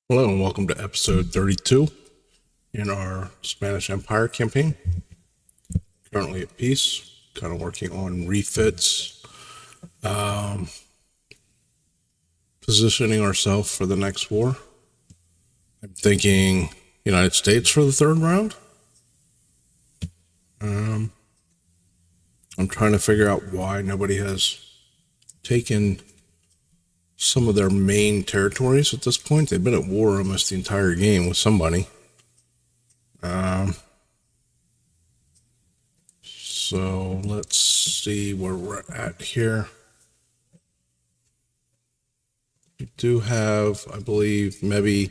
Hello and welcome to episode 32 in our Spanish Empire campaign. Currently at peace, kind of working on refits, positioning ourselves for the next war. I'm thinking United States for the third round. I'm trying to figure out why nobody has taken some of their main territories at this point. They've been at war almost the entire game with somebody. So let's see where we're at here. We do have, I believe, maybe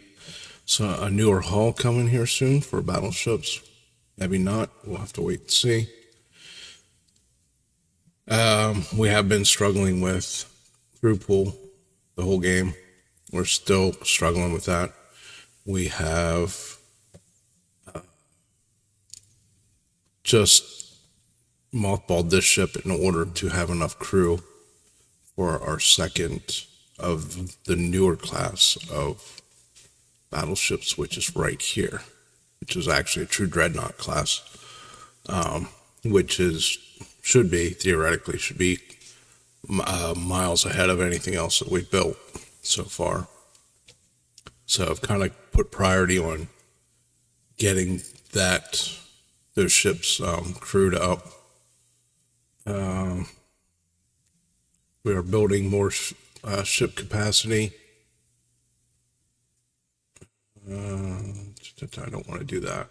a newer hull coming here soon for battleships. Maybe not. We'll have to wait and see. We have been struggling with crew pool the whole game. We're still struggling with that. We have just mothballed this ship in order to have enough crew for our second of the newer class of battleships, which is right here, which is actually a true dreadnought class, which theoretically should be miles ahead of anything else that we've built so far. So I've kind of put priority on getting those ships crewed up. We are building more ship capacity. I don't want to do that.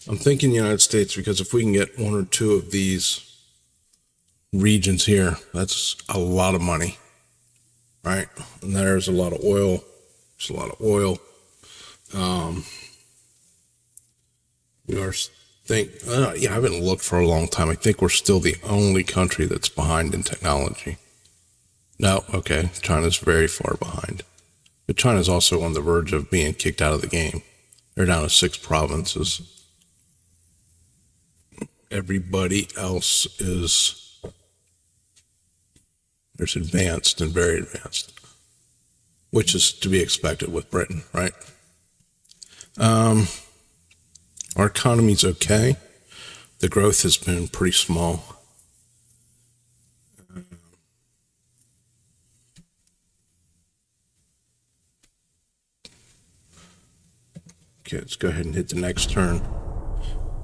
I'm thinking United States because if we can get one or two of these regions here, that's a lot of money, right? And there's a lot of oil. There's a lot of oil. I haven't looked for a long time. I think we're still the only country that's behind in technology. No, okay, China's very far behind. But China's also on the verge of being kicked out of the game. They're down to 6 provinces. Everybody else there's advanced and very advanced, which is to be expected with Britain, right? Our economy's okay. The growth has been pretty small. Okay, let's go ahead and hit the next turn.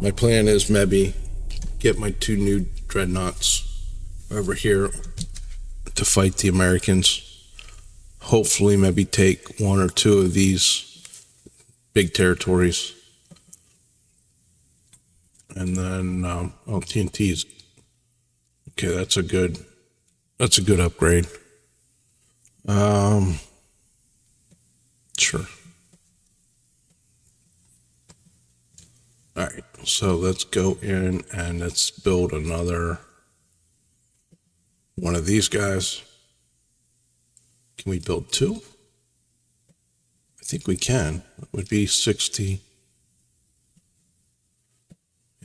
My plan is maybe get my 2 new dreadnoughts over here to fight the Americans. Hopefully maybe take 1 or 2 of these big territories. And then, TNT's, okay, that's a good upgrade. Sure. All right, so let's go in and let's build another one of these guys. Can we build 2? I think we can. It would be 60.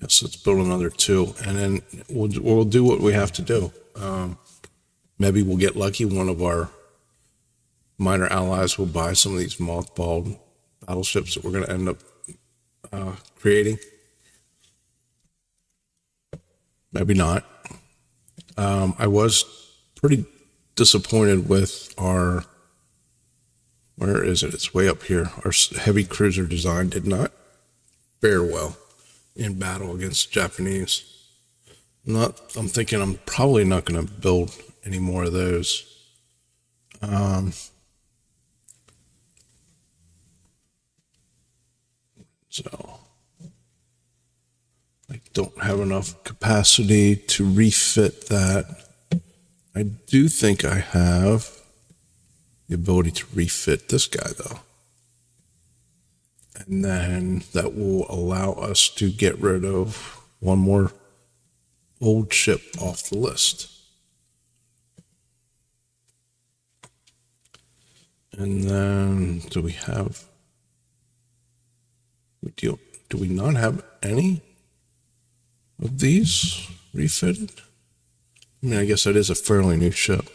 Yes, let's build another 2, and then we'll do what we have to do. Maybe we'll get lucky. One of our minor allies will buy some of these mothballed battleships that we're going to end up creating. Maybe not. I was pretty disappointed with where is it? It's way up here. Our heavy cruiser design did not fare well in battle against Japanese. I'm thinking I'm probably not going to build any more of those. So I don't have enough capacity to refit that. I do think I have the ability to refit this guy though. And then that will allow us to get rid of one more old ship off the list. And then do we not have any of these refitted? I mean, I guess that is a fairly new ship.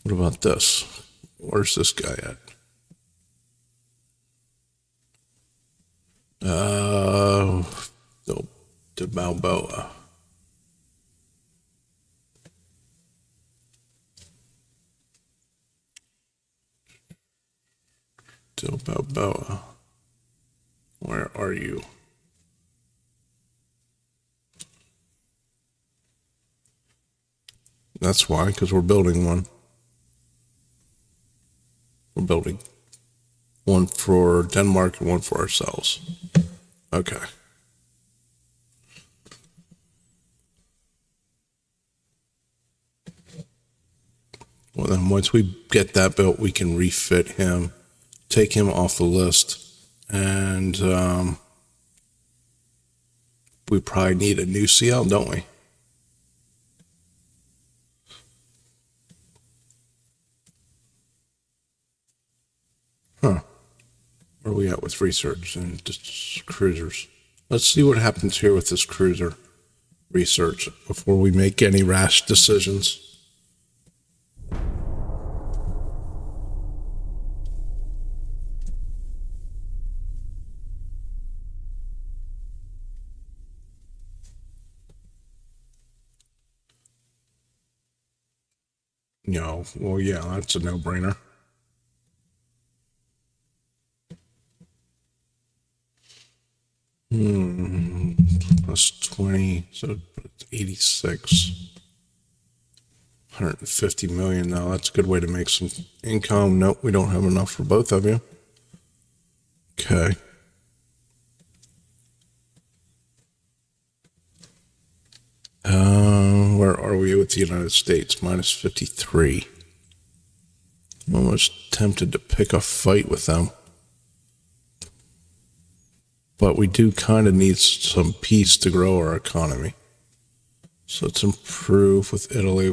What about this? Where's this guy at? To Balboa. To Balboa. Where are you? That's why, because we're building one. We're building one for Denmark and one for ourselves. Okay. Well, then once we get that built, we can refit him, take him off the list, and we probably need a new CL, don't we? Huh. Where are we at with research and just cruisers? Let's see what happens here with this cruiser research before we make any rash decisions. No, well, yeah, that's a no-brainer. Plus 20, so it's 86. 150 million now. That's a good way to make some income. Nope, we don't have enough for both of you. Okay. Where are we with the United States? Minus 53. I'm almost tempted to pick a fight with them. But we do kind of need some peace to grow our economy. So let's improve with Italy.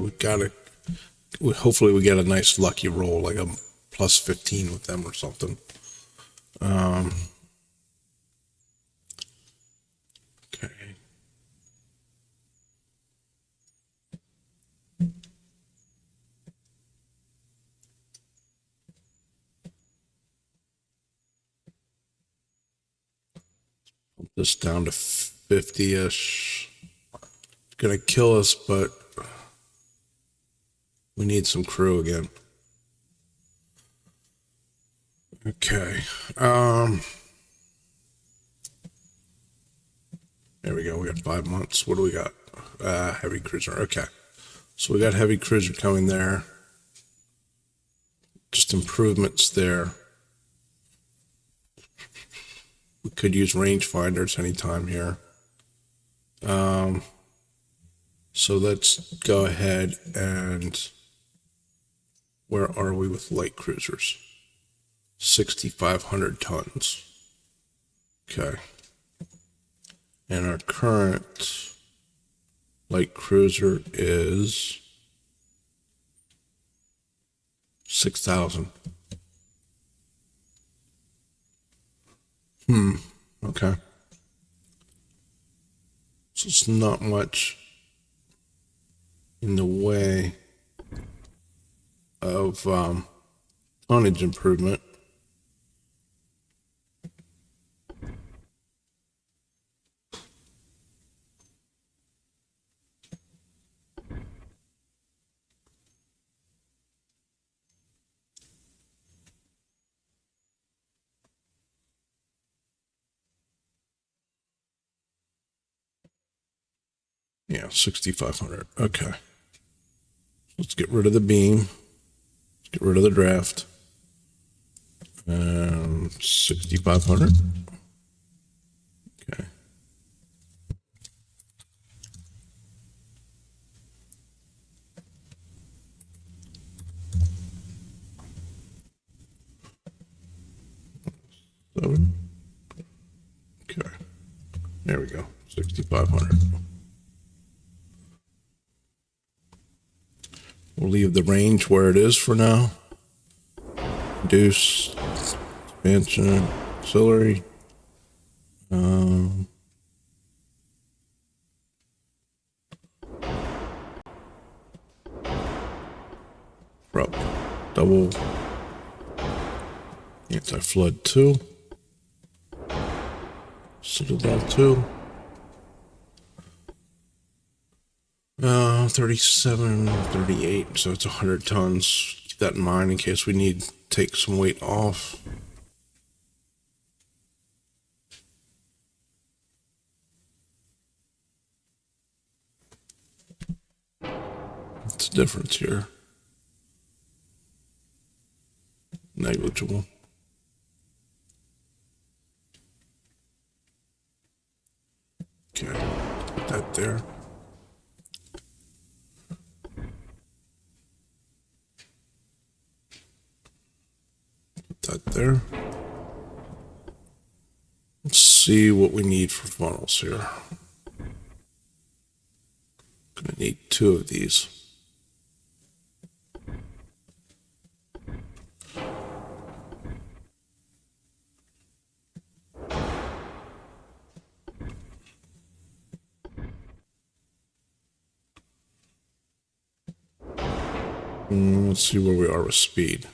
Hopefully we get a nice lucky roll, like a plus 15 with them or something. Okay. Put this down to 50-ish. It's gonna kill us, but we need some crew again. Okay. There we go. We got 5 months. What do we got? Heavy cruiser. Okay. So we got heavy cruiser coming there. Just improvements there. We could use rangefinders anytime here. So let's go ahead and where are we with light cruisers? 6,500 tons. Okay. And our current light cruiser is 6,000. Okay. So it's not much in the way of tonnage improvement. Yeah, 6,500. Okay. Let's get rid of the beam. Let's get rid of the draft. 6,500. Okay. Seven. Okay. There we go. 6,500. We'll leave the range where it is for now. Reduce, expansion, auxiliary. Prop. double anti-flood 2, Citadel 2, 37, 38, so it's 100 tons. Keep that in mind in case we need to take some weight off. What's the difference here? Negligible. Okay, put that there. Put that there. Let's see what we need for funnels here. Gonna need 2 of these. Let's see where we are with speed.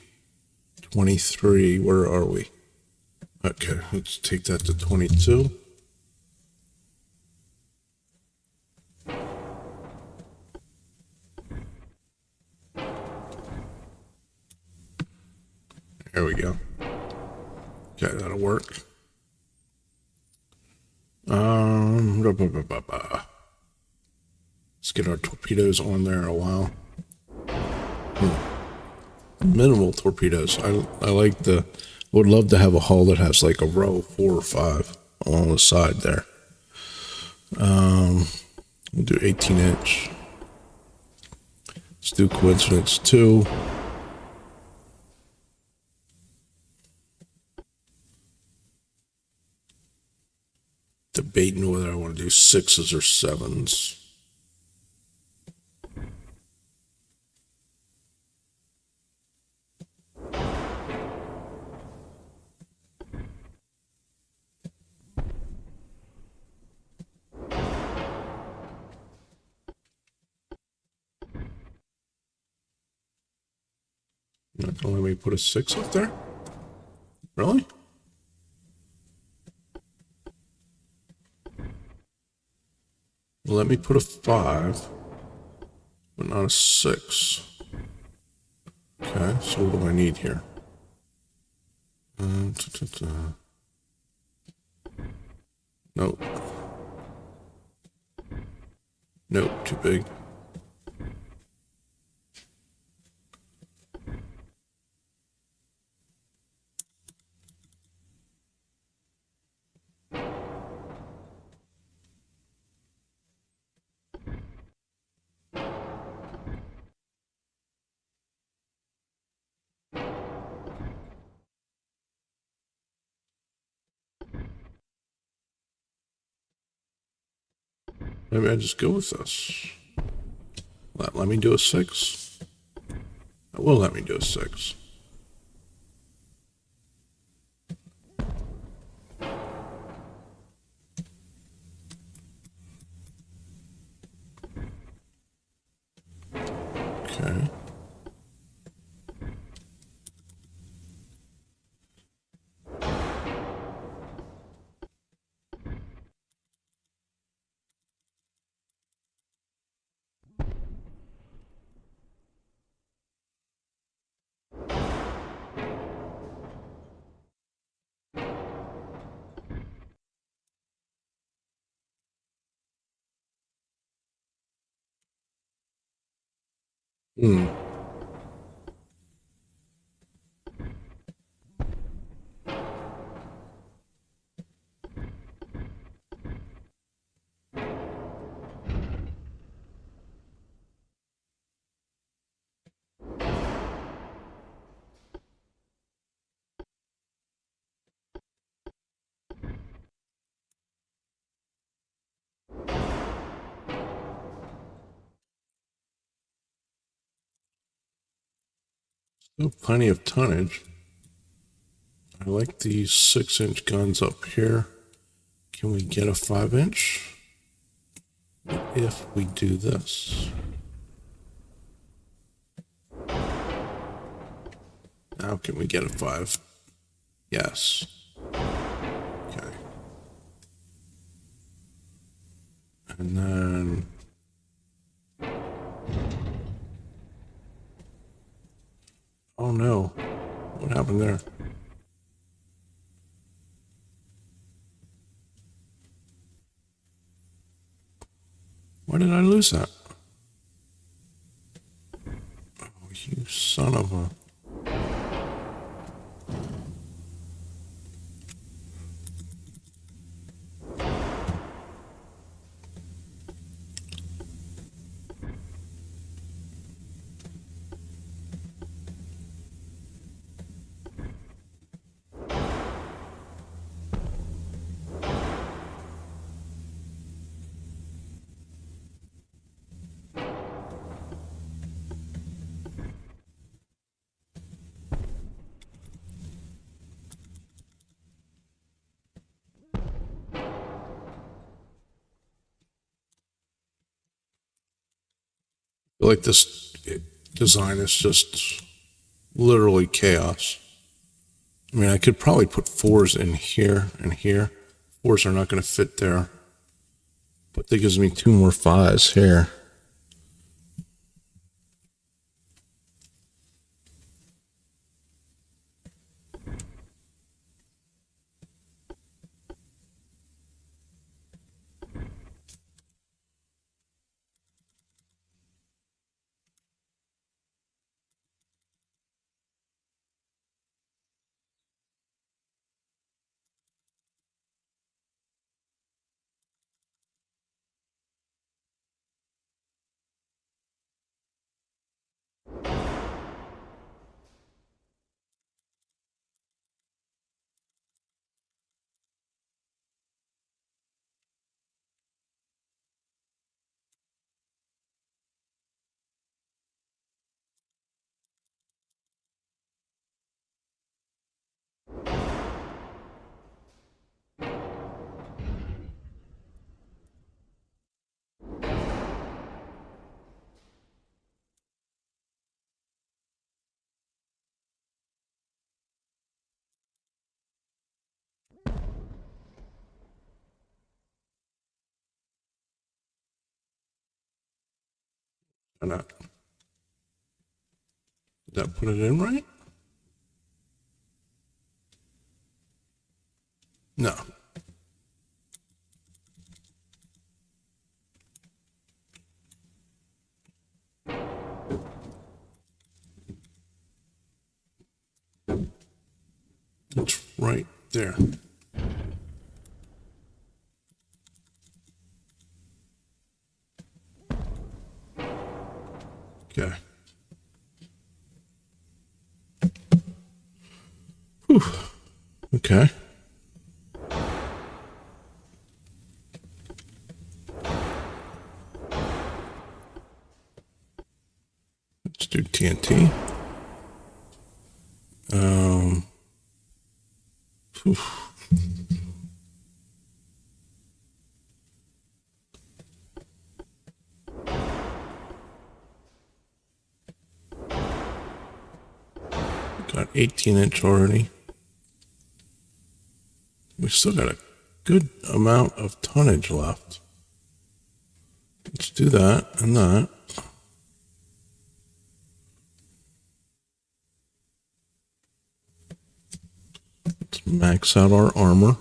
23, where are we? Okay, let's take that to 22. There we go. Okay, that'll work. Let's get our torpedoes on there in a while. Minimal torpedoes. I like the. Would love to have a hull that has like a row 4 or 5 along the side there. We'll do 18-inch. Let's do coincidence 2. Debating whether I want to do 6s or 7s. Not gonna let me put a 6 up there? Really? Let me put a 5, but not a 6. Okay, so what do I need here? Nope. Nope, too big. Maybe I just go with this. Let me do a 6. It will let me do a 6. Okay. Still plenty of tonnage. I like these 6-inch guns up here. Can we get a 5-inch? If we do this. Now can we get a 5? Yes. Okay. And then... oh no. What happened there? Why did I lose that? Oh, you son of a... I feel like this design is just literally chaos. I mean, I could probably put 4s in here and here. 4s are not going to fit there. But that gives me 2 more 5s here. Why not? Did that put it in right? No. It's right there. Okay. Whew. Okay. Let's do TNT. Whew. Got 18-inch already. We still got a good amount of tonnage left. Let's do that and that. Let's max out our armor.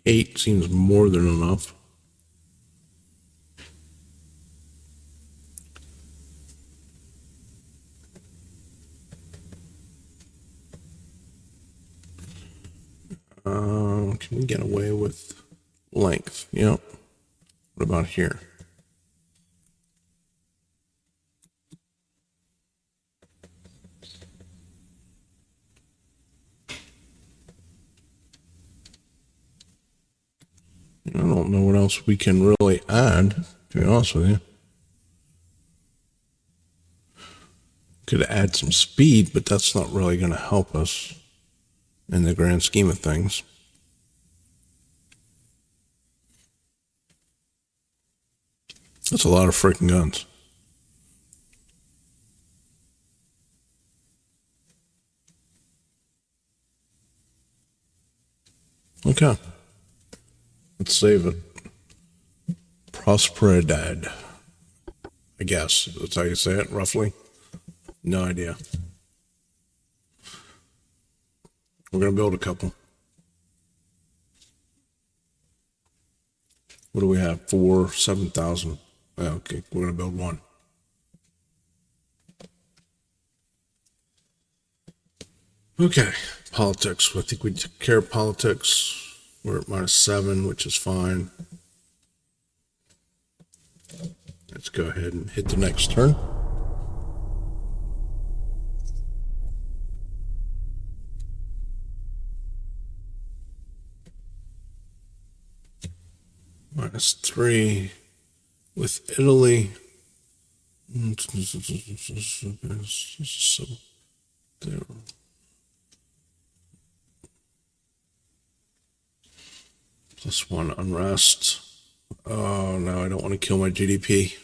Eight seems more than enough. Can we get away with length? Yep. What about here? I don't know what else we can really add, to be honest with you. Could add some speed, but that's not really going to help us in the grand scheme of things. That's a lot of freaking guns. Okay. Let's save it. Prosperidad. I guess that's how you say it, roughly. No idea. We're going to build a couple. What do we have? 7,000. Okay, we're going to build one. Okay, politics. I think we took care of politics. We're at -7, which is fine. Let's go ahead and hit the next turn. -3 with Italy. +1 unrest. Oh no, I don't want to kill my GDP.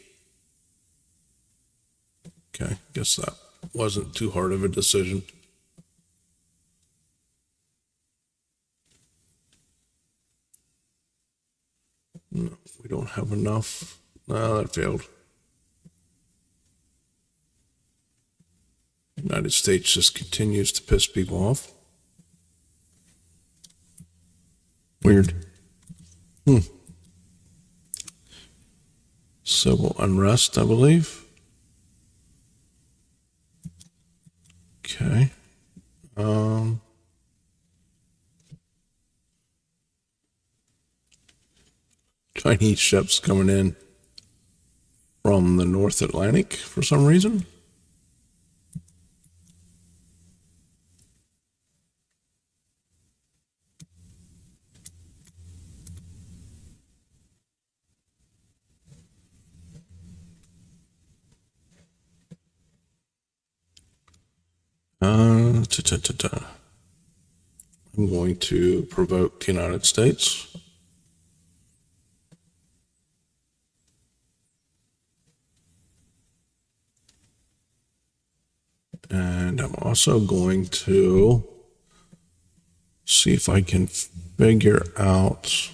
Okay, guess that wasn't too hard of a decision. No, we don't have enough. No, that failed. United States just continues to piss people off. Weird. Civil unrest, I believe. Okay. Chinese ships coming in from the North Atlantic for some reason. I'm going to provoke the United States. And I'm also going to see if I can figure out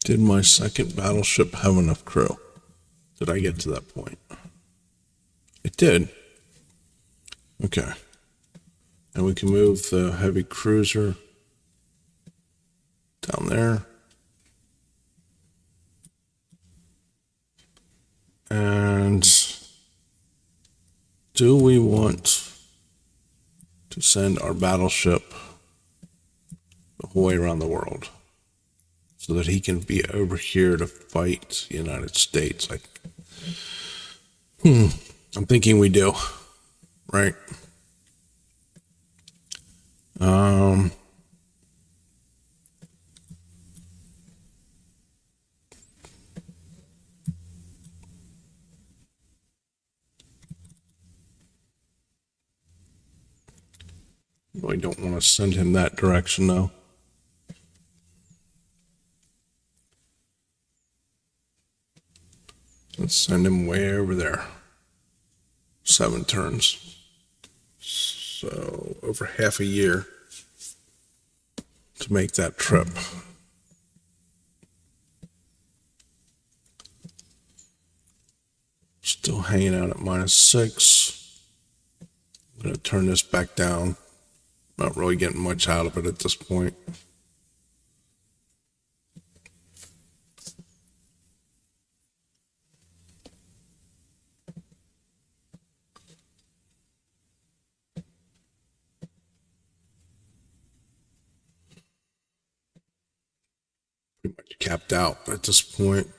did my second battleship have enough crew? Did I get to that point? It did. Okay. And we can move the heavy cruiser down there. And do we want to send our battleship the whole way around the world so that he can be over here to fight the United States? I'm thinking we do, right? I don't want to send him that direction though. Let's send him way over there. 7 turns. So over half a year to make that trip. Still hanging out at -6. I'm going to turn this back down. Not really getting much out of it at this point. Pretty much capped out at this point.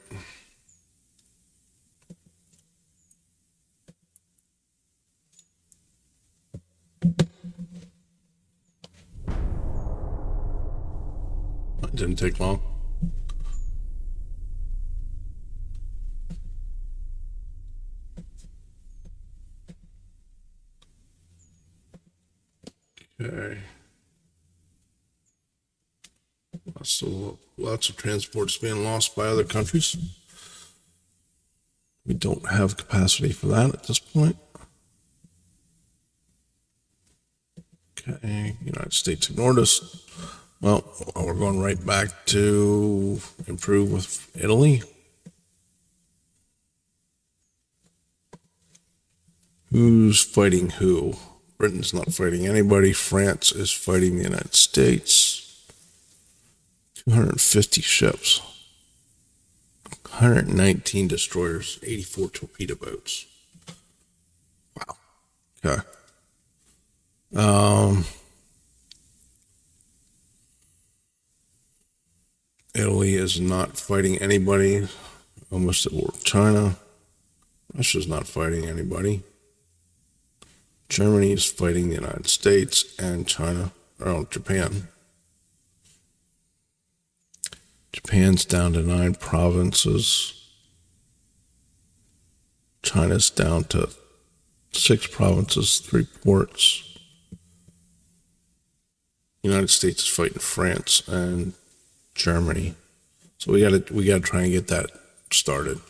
Didn't take long. Okay. Lots of transports being lost by other countries. We don't have capacity for that at this point. Okay, United States ignored us. Well, we're going right back to improve with Italy. Who's fighting who? Britain's not fighting anybody. France is fighting the United States. 250 ships. 119 destroyers. 84 torpedo boats. Wow. Okay. Italy is not fighting anybody. Almost at war with China. Russia's not fighting anybody. Germany is fighting the United States and China, or Japan. Japan's down to 9 provinces. China's down to 6 provinces, 3 ports. United States is fighting France and Germany. So we gotta try and get that started,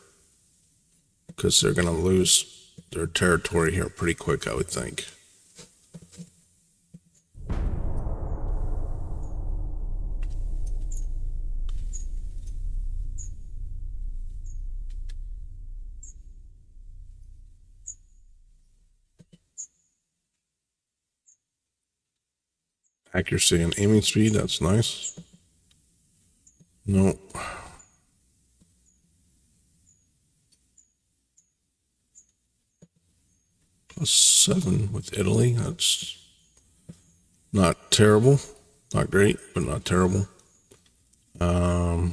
because they're gonna lose their territory here pretty quick, I would think. Accuracy and aiming speed, that's nice. No. +7 with Italy, that's not terrible. Not great, but not terrible. Let's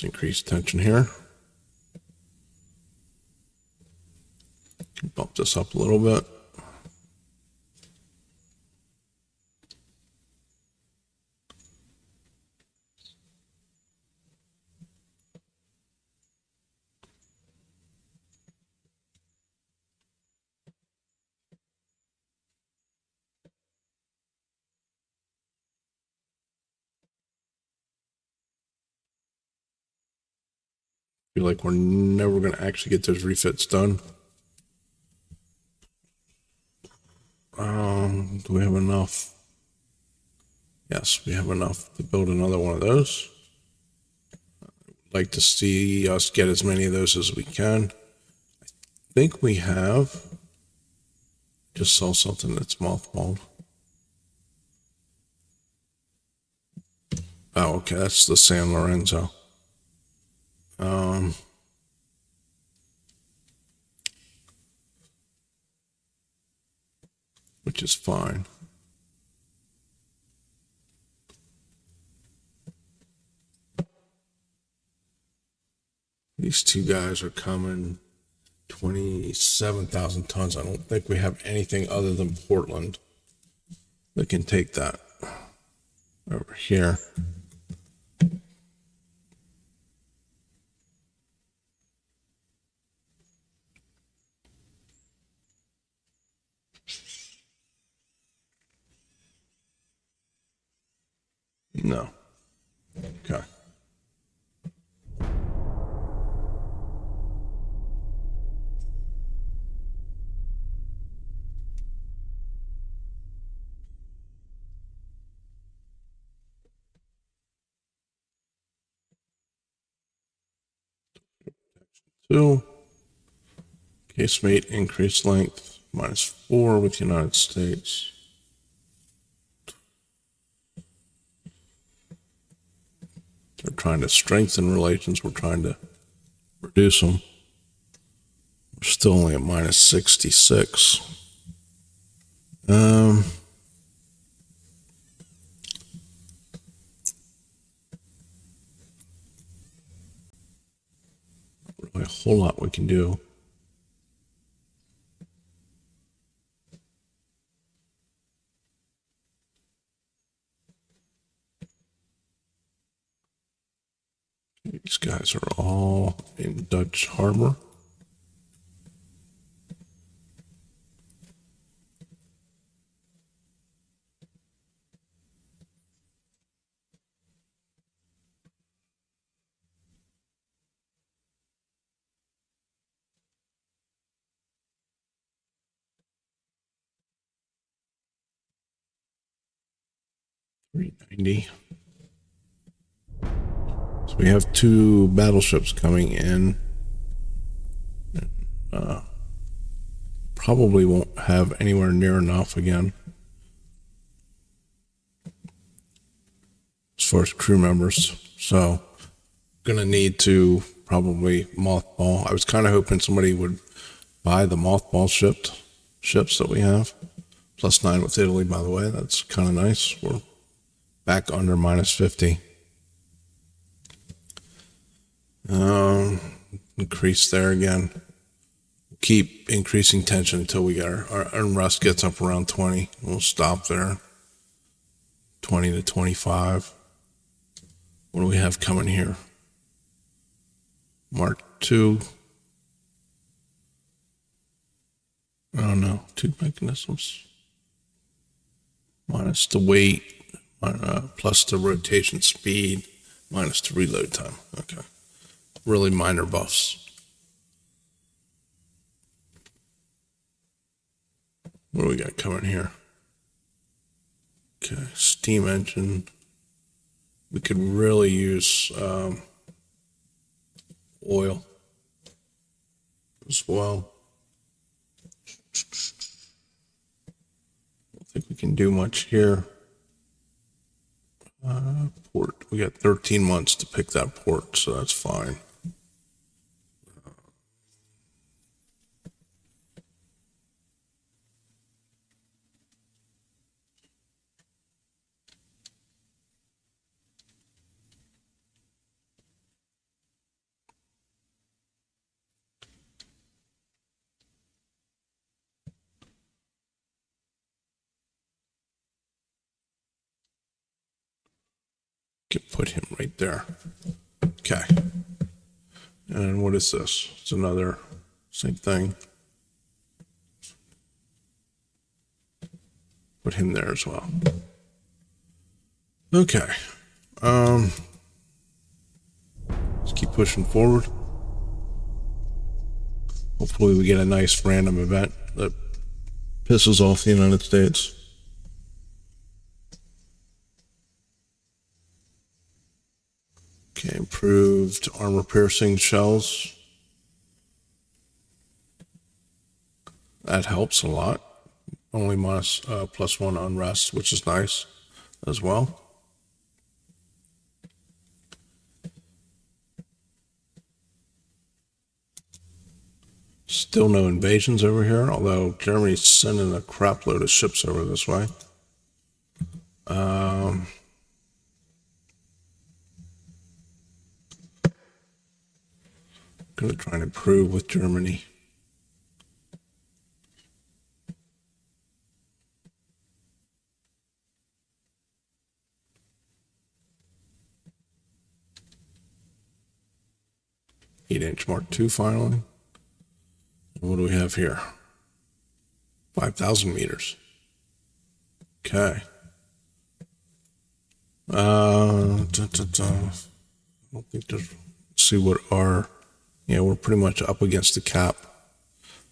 increase tension here. Bump this up a little bit. Feel like we're never going to actually get those refits done. Do we have enough? Yes, we have enough to build another one of those. I'd like to see us get as many of those as we can. I think we have. Just saw something that's mothballed. Oh, okay, that's the San Lorenzo. Which is fine. These two guys are coming 27,000 tons. I don't think we have anything other than Portland that can take that over here. No. Okay. Two. Casemate increased length -4 with United States. They're trying to strengthen relations. We're trying to reduce them. We're still only at -66. Really a whole lot we can do. guys are all in Dutch Harbor. $390. So we have 2 battleships coming in. Probably won't have anywhere near enough again as far as crew members. So gonna need to probably mothball. I was kind of hoping somebody would buy the mothball ships that we have. +9 with Italy, by the way. That's kind of nice. We're back under -50. Increase there again. Keep increasing tension until we get our unrest gets up around 20. We'll stop there. 20 to 25. What do we have coming here? Mark 2. Oh no, 2 mechanisms. Minus the weight, plus the rotation speed, minus the reload time. Okay. Really minor buffs. What do we got coming here? Okay, steam engine. We could really use oil as well. I don't think we can do much here. Port. We got 13 months to pick that port, so that's fine. Can put him right there. Okay. And what is this? It's another same thing. Put him there as well. Okay. Let's keep pushing forward. Hopefully we get a nice random event that pisses off the United States. Okay, improved armor-piercing shells. That helps a lot. Only minus +1 unrest, which is nice as well. Still no invasions over here, although Germany's sending a crap load of ships over this way. Going to try and improve with Germany. Eight-inch Mark II finally. And what do we have here? 5,000 meters. Okay. I don't think there's. Let's see what our. Yeah, we're pretty much up against the cap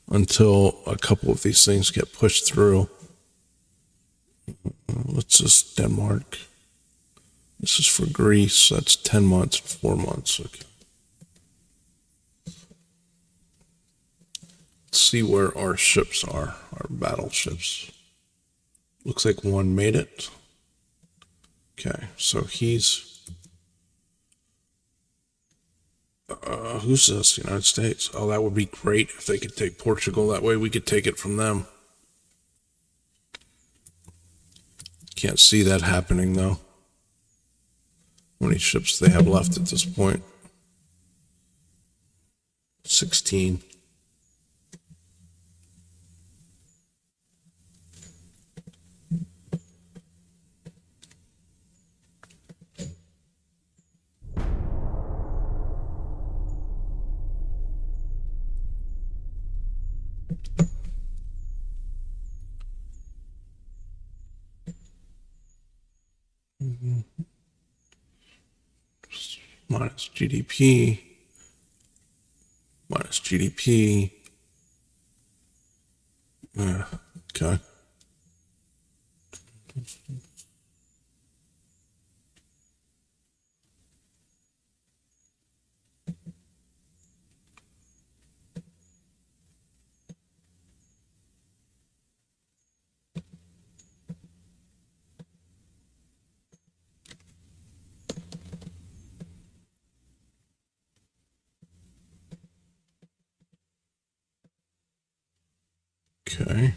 until a couple of these things get pushed through. What's this? Denmark. This is for Greece. That's 10 months and 4 months. Okay. Let's see where our ships are, our battleships. Looks like one made it. Okay, so he's. Who's this? United States. Oh, that would be great if they could take Portugal. That way we could take it from them. Can't see that happening, though. How many ships they have left at this point? 16. minus GDP, minus GDP. Okay. Okay.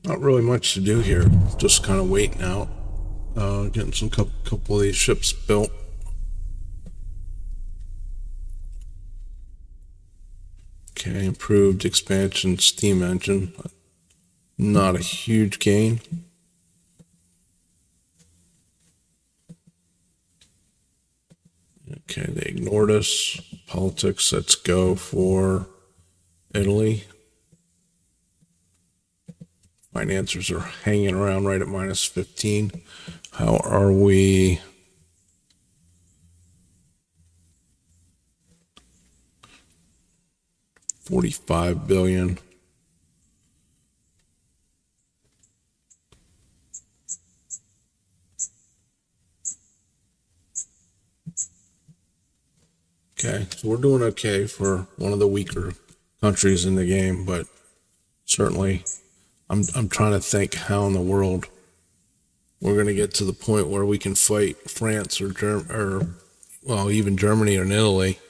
Not really much to do here. Just kind of waiting out. Getting some couple of these ships built. Okay, improved expansion steam engine. Not a huge gain. Okay, they ignored us. Politics, let's go for Italy. Financiers are hanging around right at minus 15. How are we? $45 billion. Okay, so we're doing okay for one of the weaker countries in the game, but certainly I'm trying to think how in the world we're going to get to the point where we can fight France or even Germany and Italy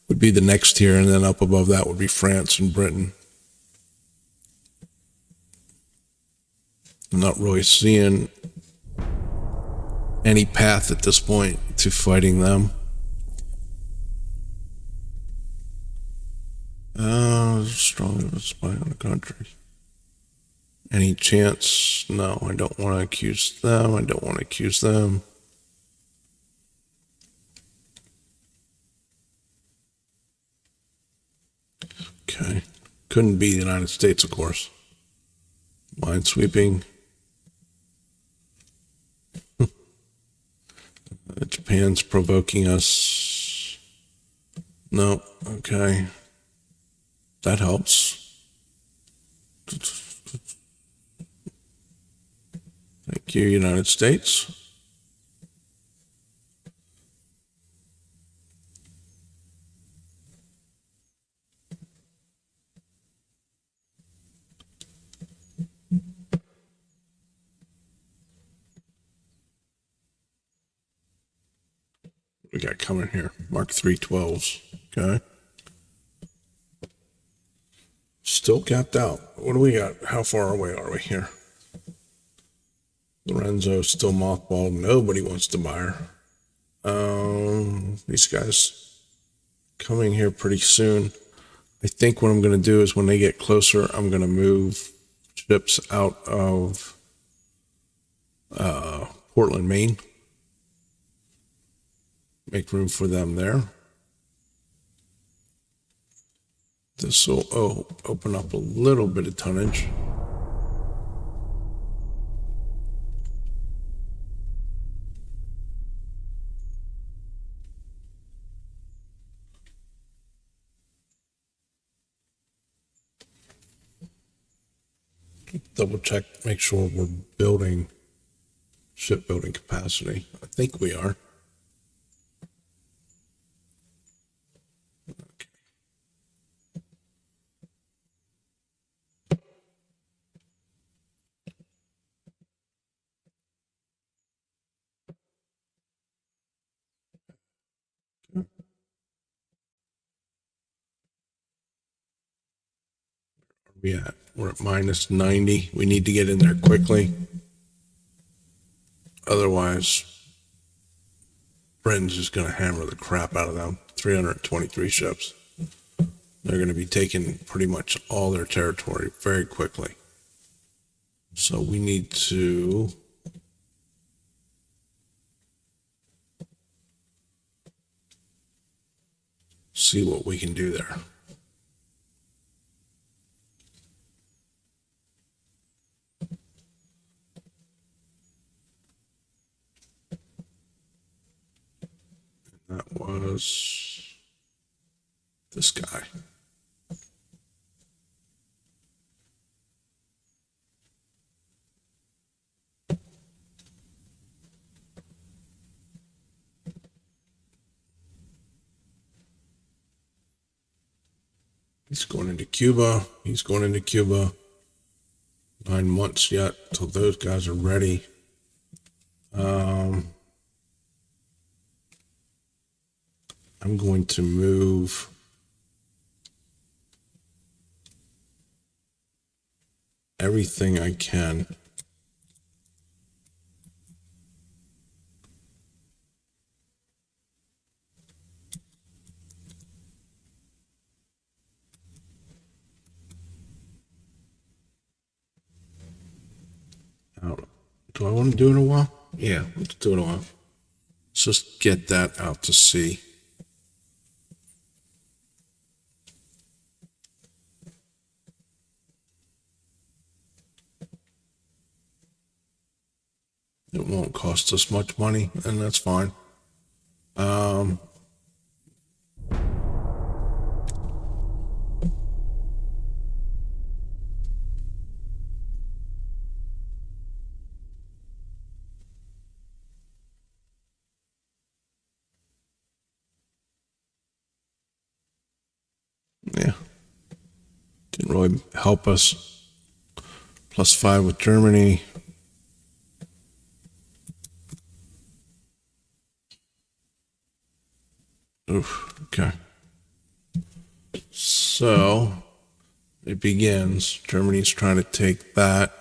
would be the next tier, and then up above that would be France and Britain. I'm not really seeing any path at this point to fighting them. Strong of a spy on the country. Any chance? No, I don't want to accuse them. I don't want to accuse them. Okay. Couldn't be the United States, of course. Minesweeping. Japan's provoking us. No, okay. That helps. Thank you, United States. We got coming here? Mark 312s. Okay. Still capped out. What do we got? How far away are we here? Lorenzo still mothballed. Nobody wants to buy her. These guys coming here pretty soon. I think what I'm going to do is when they get closer, I'm going to move ships out of Portland, Maine. Make room for them there. This will open up a little bit of tonnage. Double check, make sure we're building shipbuilding capacity. I think we are. We're at minus 90. We need to get in there quickly. Otherwise, Britain's just going to hammer the crap out of them. 323 ships. They're going to be taking pretty much all their territory very quickly. So we need to see what we can do there. That was this guy. He's going into Cuba. He's going into Cuba. 9 months yet till those guys are ready. I'm going to move everything I can. Out. Do I want to do it in a while? Yeah, let's do it in a while. Let's just get that out to sea. It won't cost us much money, and that's fine. Yeah. Didn't really help us. +5 with Germany. Oof, okay. So it begins. Germany's trying to take that.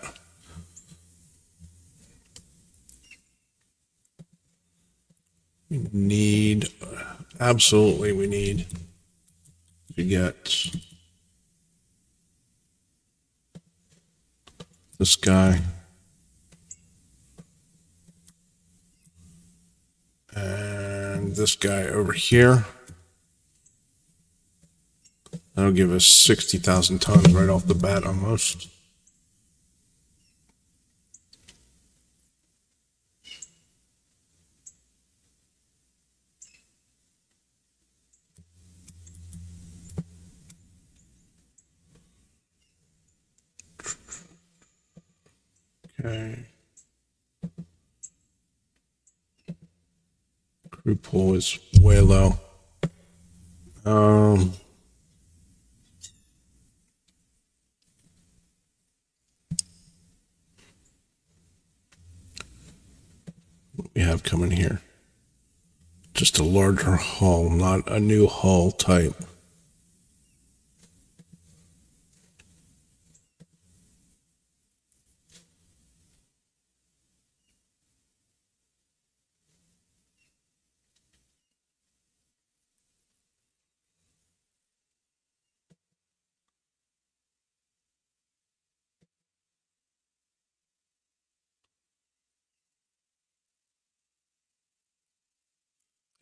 We need, absolutely, we need to get this guy and this guy over here. That'll give us 60,000 tons right off the bat almost. Okay. Crew pool is way low. What we have coming here? Just a larger hull, not a new hull type.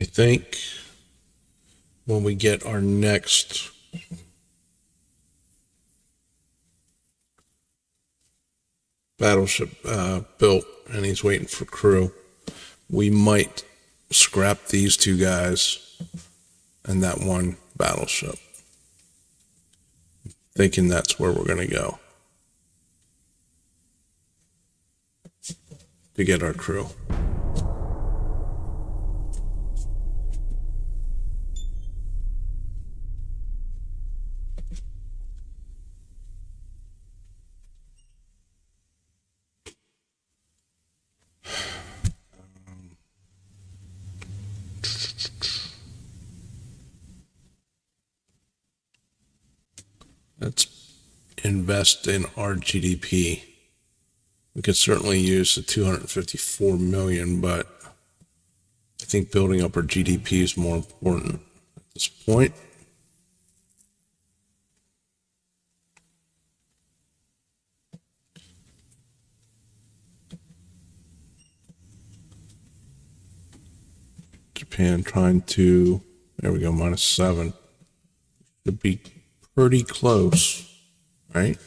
I think when we get our next battleship built and he's waiting for crew, we might scrap these two guys and that one battleship. Thinking that's where we're going to go to get our crew. Let's invest in our GDP. We could certainly use the 254 million, but I think building up our GDP is more important at this point. Japan trying to, there we go, -7. Should be pretty close, right?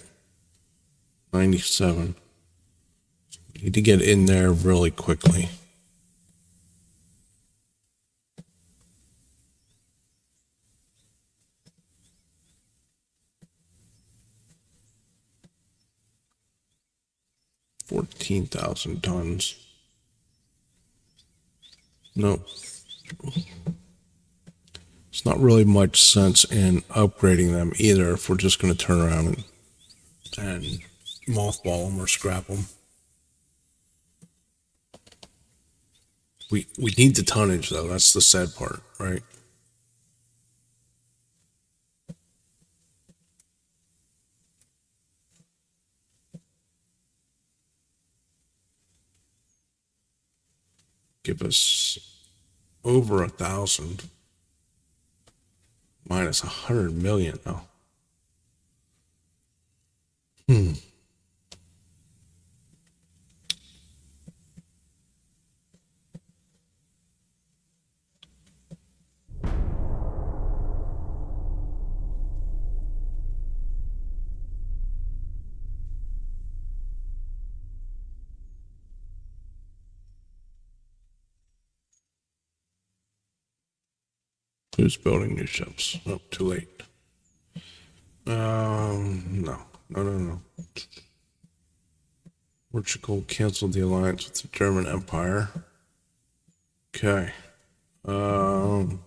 97. Need to get in there really quickly. $14,000 tons. No. It's not really much sense in upgrading them either if we're just going to turn around and mothball them or scrap them. We need the tonnage though. That's the sad part, right? Give us over 1,000 minus 100 million though. Who's building new ships? Oh, too late. No. Portugal canceled the alliance with the German Empire. Okay. Let's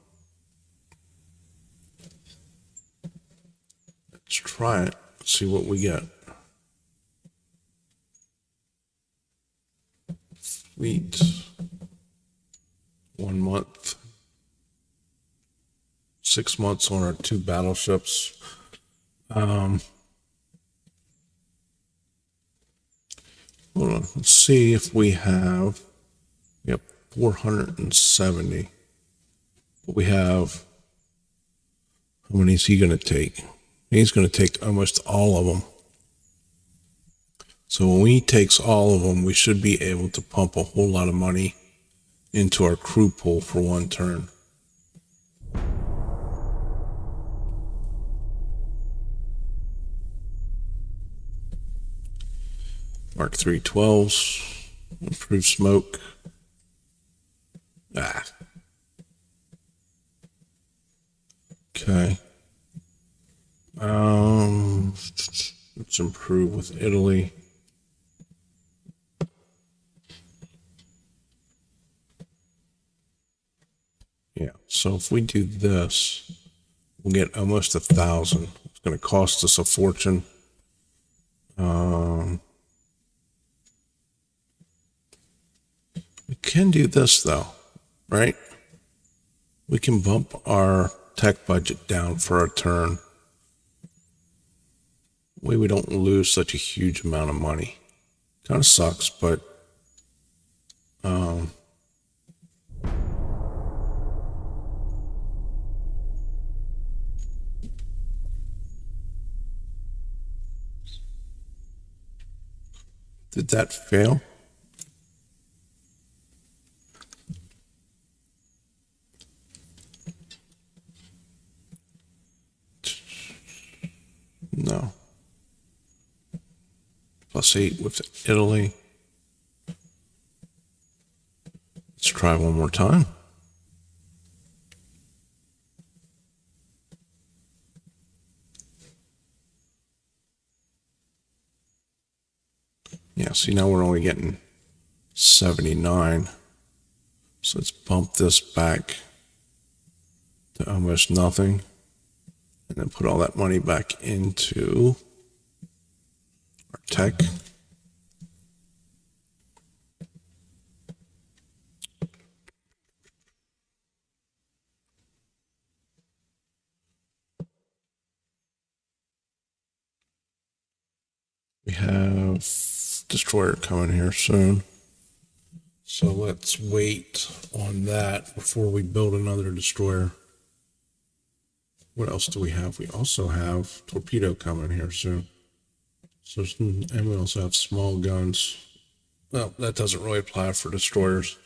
try it. Let's see what we get. Fleet. 1 month. 6 months on our 2 battleships. Hold on. Let's see if we have. Yep, 470. But we have. How many is he going to take? He's going to take almost all of them. So when he takes all of them, we should be able to pump a whole lot of money into our crew pool for 1 turn. Mark 312s, improve smoke. Okay. Let's improve with Italy. Yeah, so if we do this, we'll get almost 1,000. It's going to cost us a fortune. We can do this though, right? We can bump our tech budget down for a turn. Way we don't lose such a huge amount of money. Kind of sucks, but did that fail? No. +8 with Italy. Let's try one more time. Yeah, see now we're only getting 79. So let's bump this back to almost nothing. And then put all that money back into our tech. We have destroyer coming here soon. So let's wait on that before we build another destroyer. What else do we have? We also have torpedo coming here soon. So, and we also have small guns. Well, that doesn't really apply for destroyers.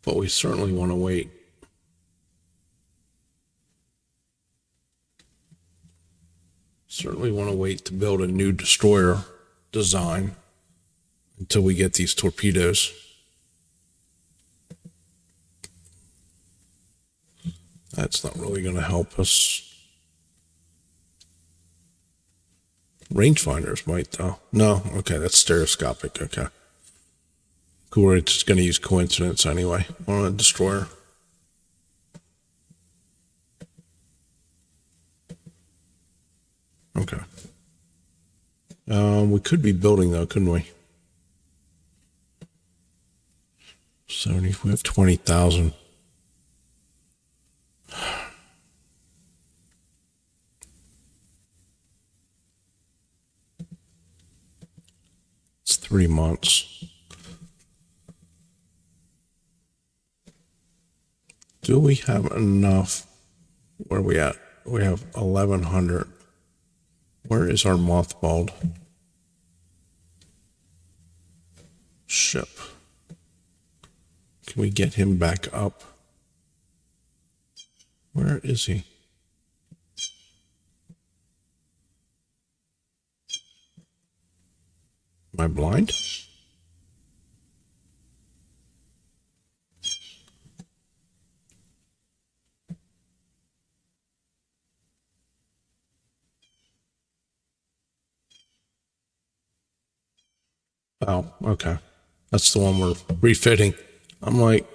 but we certainly want to wait. Certainly want to wait to build a new destroyer design until we get these torpedoes. That's not really going to help us. Rangefinders might, though. No, okay, that's stereoscopic. Okay. Cool, we're just going to use coincidence anyway on a destroyer. Okay. We could be building, though, couldn't we? 70, we have 20,000. It's 3 months. Do we have enough? Where are we at? We have 1,100. Where is our mothballed ship? Can we get him back up? Where is he? Am I blind? Oh, okay. That's the one we're refitting. I'm like,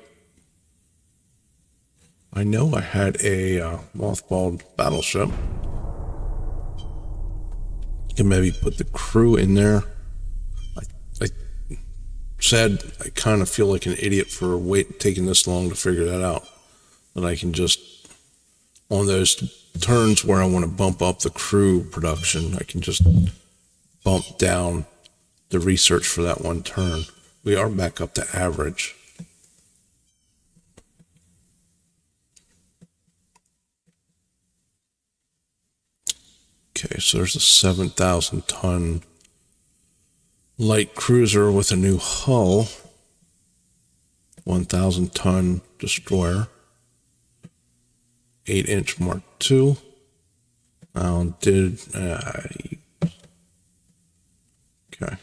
I know I had a mothballed battleship. Can maybe put the crew in there. I said I kind of feel like an idiot for taking this long to figure that out. That I can just, on those turns where I want to bump up the crew production, I can just bump down the research for that one turn. We are back up to average. Okay, so there's a 7,000 ton light cruiser with a new hull, 1,000 ton destroyer, 8-inch Mark II. Okay.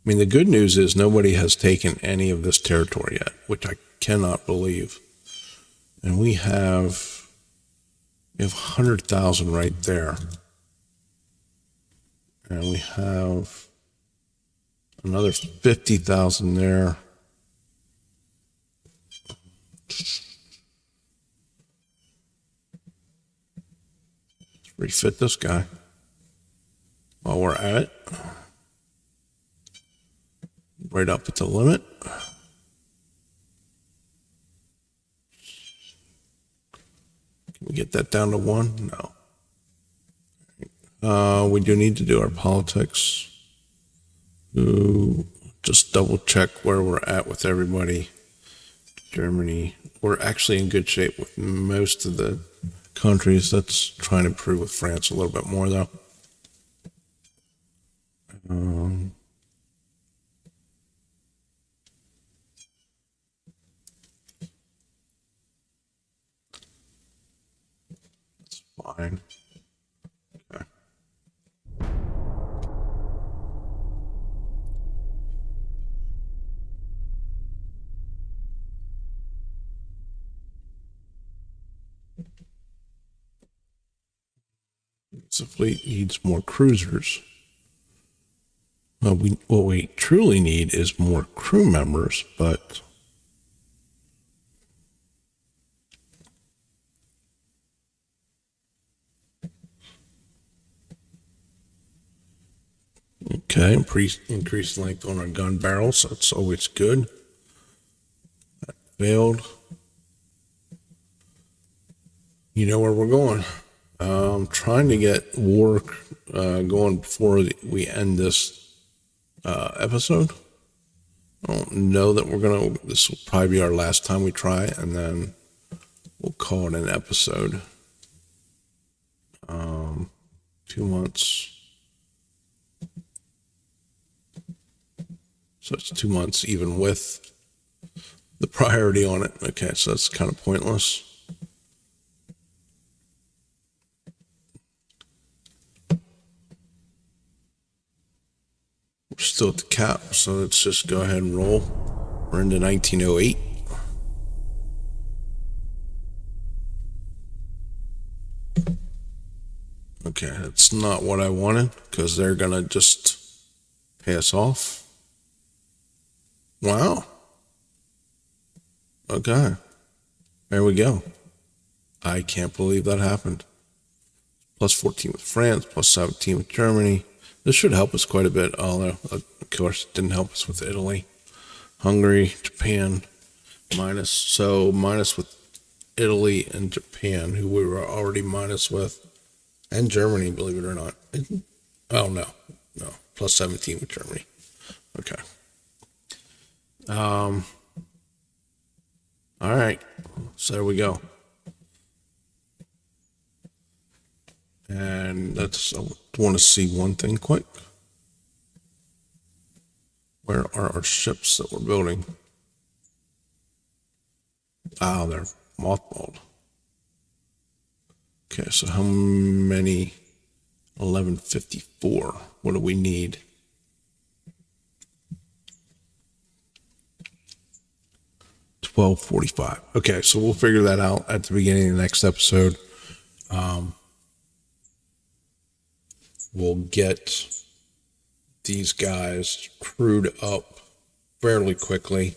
I mean, the good news is nobody has taken any of this territory yet, which I cannot believe. And we have 100,000 right there. And we have another 50,000 there. Let's refit this guy while we're at it. Right up at the limit. Can we get that down to 1? No. We do need to do our politics. Just double check where we're at with everybody. Germany. We're actually in good shape with most of the countries. Let's try and improve with France a little bit more, though. That's fine. Okay. The fleet needs more cruisers. Well, what we truly need is more crew members, but okay, increased length on our gun barrels. That's always good. That failed. You know where we're going. Trying to get war going before we end this episode. I don't know that this will probably be our last time we try, and then we'll call it an episode. 2 months. So it's 2 months even with the priority on it. Okay, so that's kind of pointless. We're still at the cap, so let's just go ahead and roll. We're into 1908. Okay, that's not what I wanted, because they're gonna just pay us off. Wow. Okay. There we go. I can't believe that happened. Plus 14 with France, plus 17 with Germany. This should help us quite a bit, although, of course, it didn't help us with Italy. Hungary, Japan, minus. So, minus with Italy and Japan, who we were already minus with. And Germany, believe it or not. Oh, no. Plus 17 with Germany. Okay. All right. So there we go. And I want to see one thing quick. Where are our ships that we're building? Ah, they're mothballed. Okay, so how many? 1154. What do we need? $12.45. Okay, so we'll figure that out at the beginning of the next episode. We'll get these guys crewed up fairly quickly.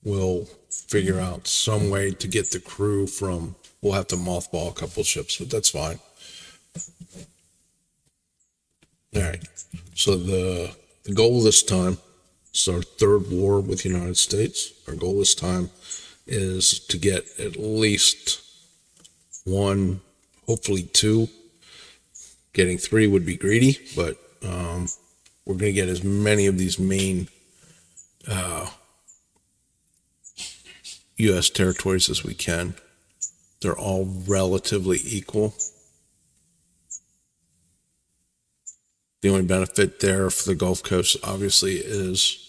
We'll figure out some way to get the crew from, we'll have to mothball a couple ships, but that's fine. All right. So the goal this time, it's our third war with the United States. Our goal this time is to get at least one, hopefully two. Getting three would be greedy, but we're going to get as many of these main U.S. territories as we can. They're all relatively equal. The only benefit there for the Gulf Coast, obviously, is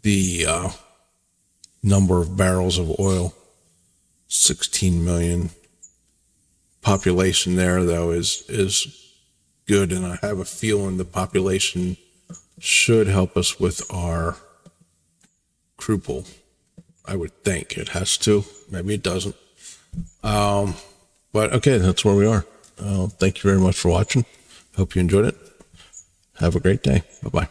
the number of barrels of oil. 16 million. Population there, though, is good, and I have a feeling the population should help us with our crew pool. I would think it has to. Maybe it doesn't. But okay, that's where we are. Thank you very much for watching. Hope you enjoyed it. Have a great day. Bye-bye.